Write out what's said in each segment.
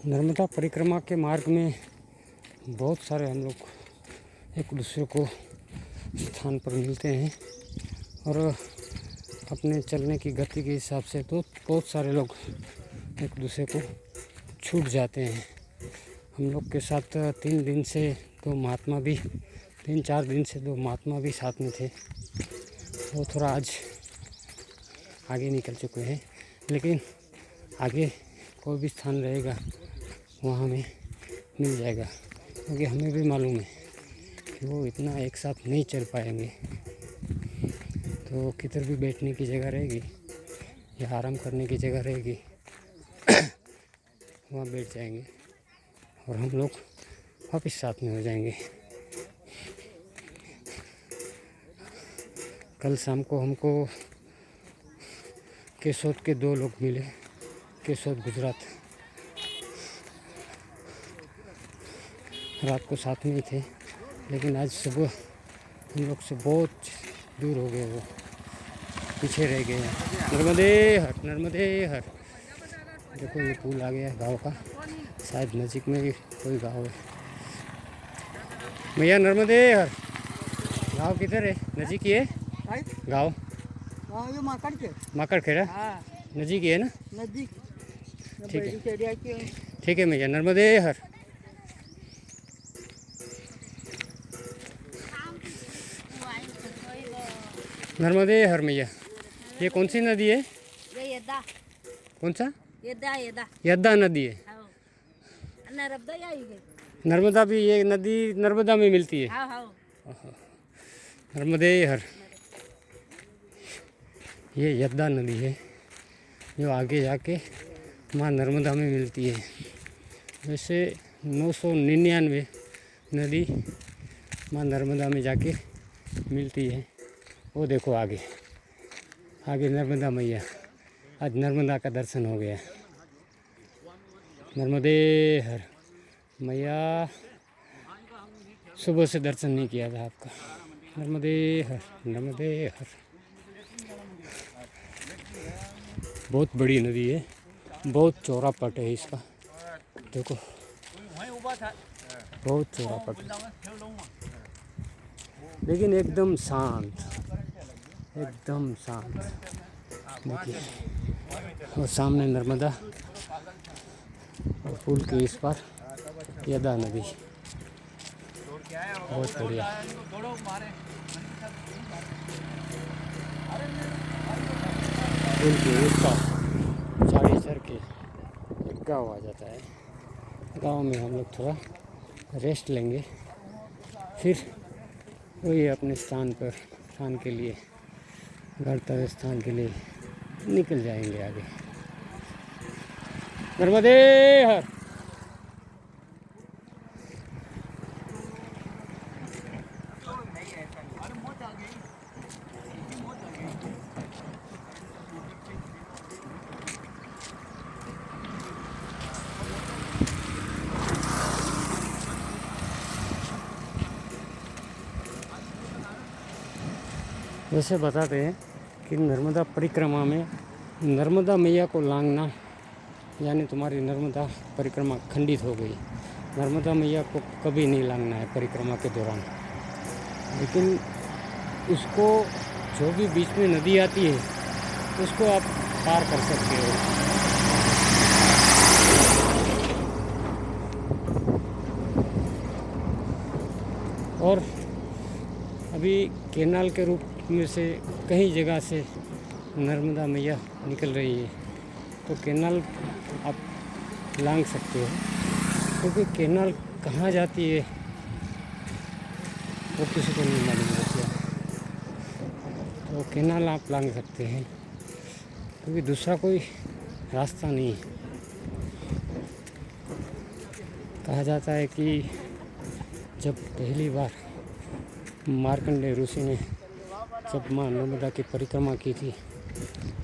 नर्मदा परिक्रमा के मार्ग में बहुत सारे हम लोग एक दूसरे को स्थान पर मिलते हैं और अपने चलने की गति के हिसाब से तो बहुत सारे लोग एक दूसरे को छूट जाते हैं। हम लोग के साथ 3 दिन से 2 महात्मा भी 3-4 दिन से 2 महात्मा भी साथ में थे। वो थोड़ा आज आगे निकल चुके हैं, लेकिन आगे कोई भी स्थान रहेगा वहाँ हमें मिल जाएगा, क्योंकि हमें भी मालूम है कि वो इतना एक साथ नहीं चल पाएंगे। तो किधर भी बैठने की जगह रहेगी या आराम करने की जगह रहेगी वहाँ बैठ जाएंगे और हम लोग वापस साथ में हो जाएंगे। कल शाम को हमको केसोद के 2 लोग मिले, केसोद गुजरात। रात को साथ में ही थे, लेकिन आज सुबह हम लोग से बहुत दूर हो गए, वो पीछे रह गए। नर्मदे हर, नर्मदे हर। देखो ये पुल आ गया गांव का, शायद नज़दीक में भी कोई गांव है। भैया नर्मदे हर। गांव किधर है? नज़दीक ही है गांव? ये माकड़ खेड़ा नज़दीक ही है ना? नज़दीक। ठीक है, ठीक है भैया। नर्मदे हर। नर्मदे हर मैया। ये कौन सी नदी है? ये यद्दा। कौन सा? यद्दा यद्दा। यद्दा नदी है। नर्मदा आई गई। नर्मदा भी, ये नदी नर्मदा में मिलती है। हाँ हाँ। नर्मदे हर। ये यद्दा नदी है जो आगे जाके माँ नर्मदा में मिलती है। वैसे 999 नदी माँ नर्मदा में जाके मिलती है। वो देखो आगे आगे नर्मदा मैया। आज नर्मदा का दर्शन हो गया। नर्मदे हर मैया। सुबह से दर्शन नहीं किया था आपका। नर्मदे हर, नर्मदे हर। बहुत बड़ी नदी है, बहुत चौड़ा पट है इसका। देखो बहुत चौड़ा पट है, लेकिन एकदम शांत, एकदम शांत। देखिए और सामने नर्मदा और पुल के इस पार यद्दा नदी। बहुत बढ़िया। पुल के इस पार झाड़ी चढ़ के एक गाँव आ जाता है। गांव में हम लोग थोड़ा रेस्ट लेंगे, फिर वही अपने स्थान के लिए, गंतव्य स्थान के लिए निकल जाएंगे आगे। नर्मदे हर। वैसे बताते हैं कि नर्मदा परिक्रमा में नर्मदा मैया को लांघना यानी तुम्हारी नर्मदा परिक्रमा खंडित हो गई। नर्मदा मैया को कभी नहीं लांघना है परिक्रमा के दौरान, लेकिन उसको जो भी बीच में नदी आती है उसको आप पार कर सकते हो। और अभी कैनाल के रूप में से कई जगह से नर्मदा मैया निकल रही है, तो कैनाल आप लांघ सकते हो, क्योंकि कैनाल कहाँ जाती है वो किसी को नहीं मालूम होती है। तो कैनाल आप लांघ सकते हैं, क्योंकि दूसरा कोई रास्ता नहीं है। कहा जाता है कि जब पहली बार मार्कंडेय ऋषि ने जब माँ नर्मदा की परिक्रमा की थी,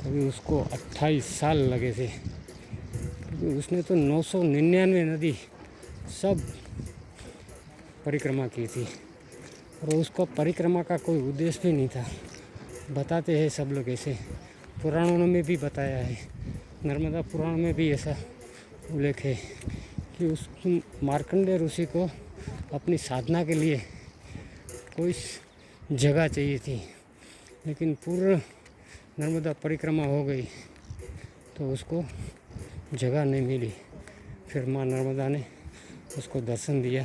तभी उसको 28 साल लगे थे, क्योंकि उसने तो 999 नदी सब परिक्रमा की थी और उसका परिक्रमा का कोई उद्देश्य भी नहीं था। बताते हैं सब लोग ऐसे, पुराणों में भी बताया है, नर्मदा पुराण में भी ऐसा उल्लेख है कि उस मार्कंडेय ऋषि को अपनी साधना के लिए कोई जगह चाहिए थी, लेकिन पूर्ण नर्मदा परिक्रमा हो गई तो उसको जगह नहीं मिली। फिर माँ नर्मदा ने उसको दर्शन दिया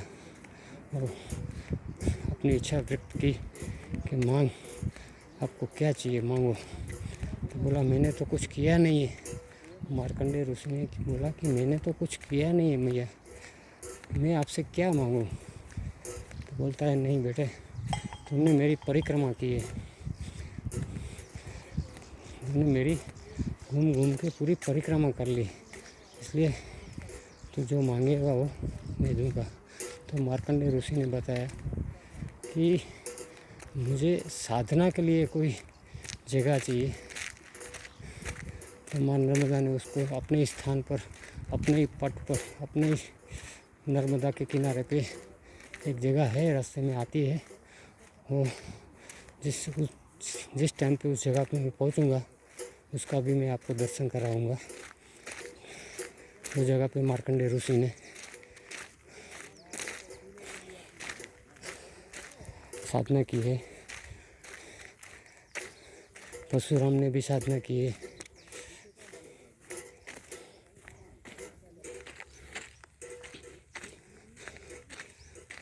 और अपनी इच्छा व्यक्त की कि मांग, आपको क्या चाहिए मांगो। तो बोला मैंने तो कुछ किया नहीं है। मार्कंडेय ऋषि ने बोला कि मैंने तो कुछ किया नहीं है मैया, मैं आपसे क्या मांगूं। तो बोलता है नहीं बेटे, तुमने मेरी परिक्रमा की है, तुमने मेरी घूम घूम के पूरी परिक्रमा कर ली, इसलिए तू जो मांगेगा वो मैं दूंगा। तो मार्कंडेय ऋषि ने बताया कि मुझे साधना के लिए कोई जगह चाहिए। तो माँ नर्मदा ने उसको अपने स्थान पर, अपने ही पट पर, अपने ही नर्मदा के किनारे पे एक जगह है, रास्ते में आती है, वो जिस टाइम पे उस जगह पे मैं पहुंचूंगा उसका भी मैं आपको दर्शन कराऊंगा। उस जगह पे मार्कंडेय ऋषि ने साधना की है, परशुराम ने भी साधना की है।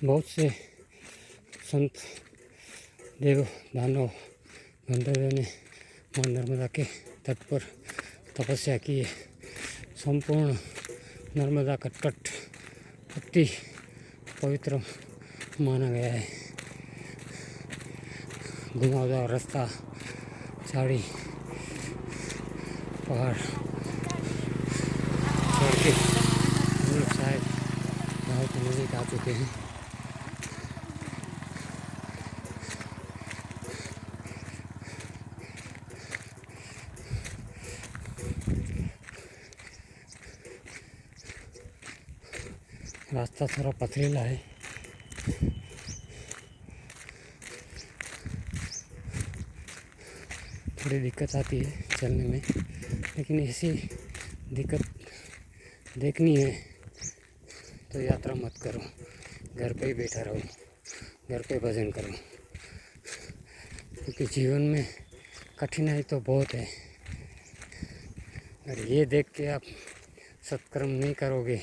बहुत से संत देव दानव गंधर्वों ने माँ नर्मदा के तट पर तपस्या की है। संपूर्ण नर्मदा का तट अति पवित्र माना गया है। घुमावदार रास्ता, झाड़ी, पहाड़ छोड़ के हम लोग शायद गाँव के नज़दीक आ चुके हैं। रास्ता थोड़ा पथरीला है, थोड़ी दिक्कत आती है चलने में, लेकिन ऐसी दिक्कत देखनी है तो यात्रा मत करो, घर पे ही बैठा रहो, घर पे भजन करो, क्योंकि जीवन में कठिनाई तो बहुत है। अगर ये देख के आप सत्कर्म नहीं करोगे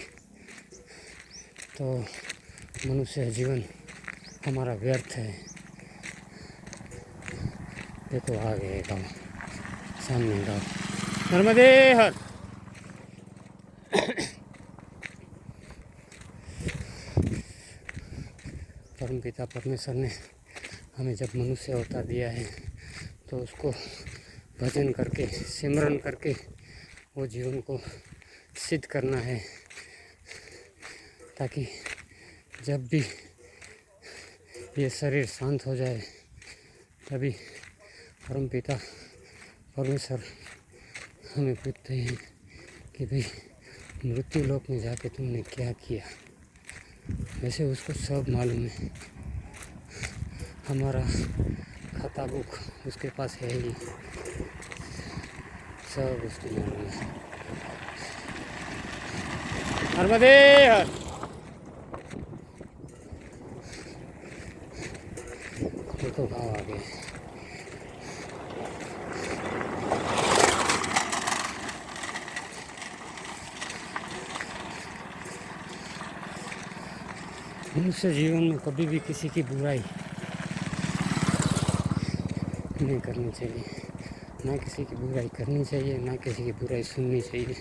तो मनुष्य जीवन हमारा व्यर्थ है। देखो आ गए गाँव, सामने गाँव, नर्मदे हर। परमपिता परमेश्वर ने हमें जब मनुष्य अवतार दिया है तो उसको भजन करके, सिमरन करके वो जीवन को सिद्ध करना है, ताकि जब भी ये शरीर शांत हो जाए तभी परमपिता परमेश्वर हमें पूछते हैं कि भाई मृत्यु लोक में जाके तुमने क्या किया। वैसे उसको सब मालूम है, हमारा खाता बुक उसके पास है ही, सब उसको मालूम है। नर्मदे हर। देखो गाँव आ गए। मनुष्य जीवन में कभी भी किसी की बुराई नहीं करनी चाहिए, ना किसी की बुराई करनी चाहिए, ना किसी की बुराई सुननी चाहिए।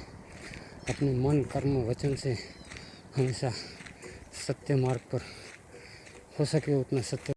अपने मन, कर्म, वचन से हमेशा सत्य मार्ग पर हो सके उतना सत्य